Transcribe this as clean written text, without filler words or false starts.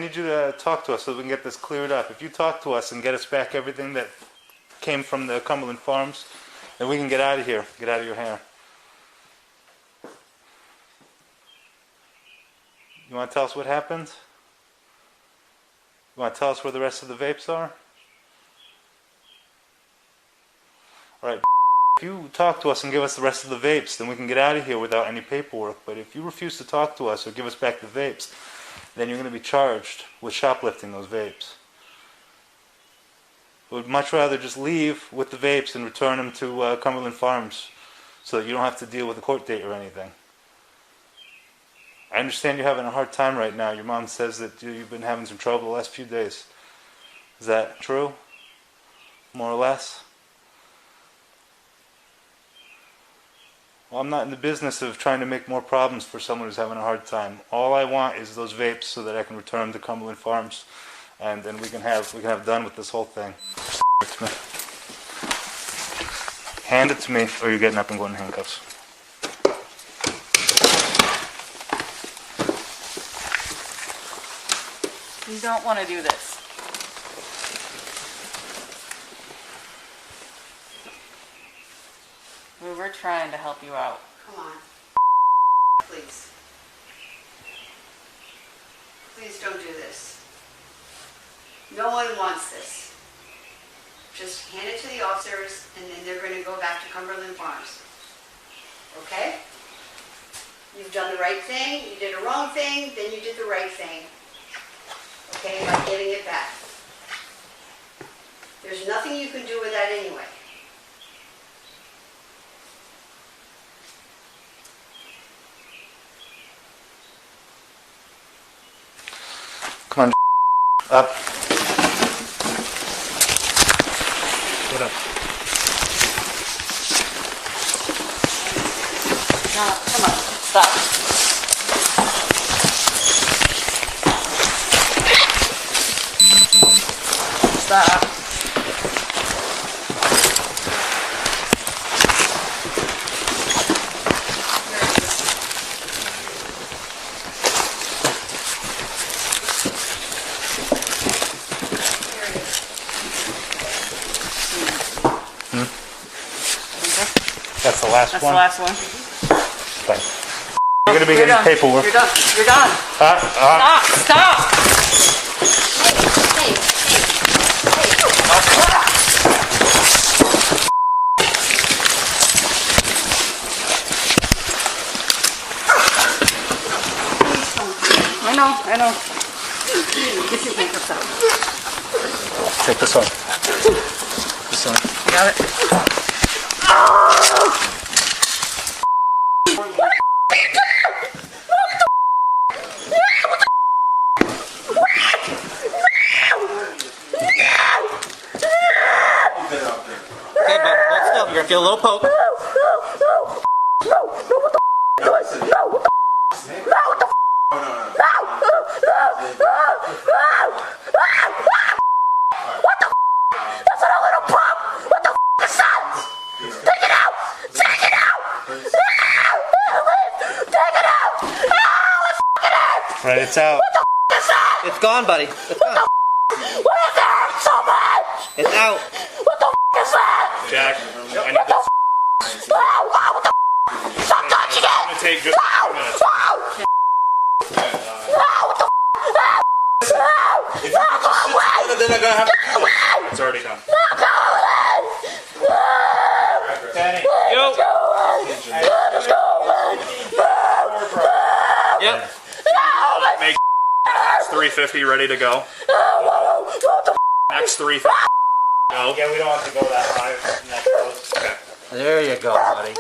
I need you to talk to us so we can get this cleared up. If you talk to us and get us back everything that came from the Cumberland Farms, then we can get out of here. Get out of your hair. You want to tell us what happened? You want to tell us where the rest of the vapes are? Alright, if you talk to us and give us the rest of the vapes, then we can get out of here without any paperwork. But if you refuse to talk to us or give us back the vapes, then you're going to be charged with shoplifting those vapes. I would much rather just leave with the vapes and return them to Cumberland Farms so that you don't have to deal with a court date or anything. I understand you're having a hard time right now. Your mom says that you've been having some trouble the last few days. Is that true? More or less? Well, I'm not in the business of trying to make more problems for someone who's having a hard time. All I want is those vapes so that I can return them to Cumberland Farms, and then we can have done with this whole thing. Hand it to me, or you're getting up and going in handcuffs. You don't want to do this. We were trying to help you out. Come on. Please. Please don't do this. No one wants this. Just hand it to the officers and then they're going to go back to Cumberland Farms. Okay? You've done the right thing, you did a wrong thing, then you did the right thing. Okay, by getting it back. There's nothing you can do with that anyway. Come on, up. Get up. No, come on, stop. Stop. That's the last That's one? the last one. Thanks. You're going to be getting done. paperwork. You're done. You're done. Stop. Stop. I know. Get your handcuffs out. Take this on. This on. You got it? Okay, but hold still. You're gonna feel a little poke. Right, it's out. It's gone, buddy. It's gone. What is that so much? It's out. What the is that? Jack, I need this. What the Stop touching it! It's going to take just a few minutes. What the If you can just sit together, then I'm going to have to do it. It's already done. Danny. Yo. Yep. Make X350 ready to go. X350. Go. Yeah, we don't have to go that high. Okay. There you go, buddy.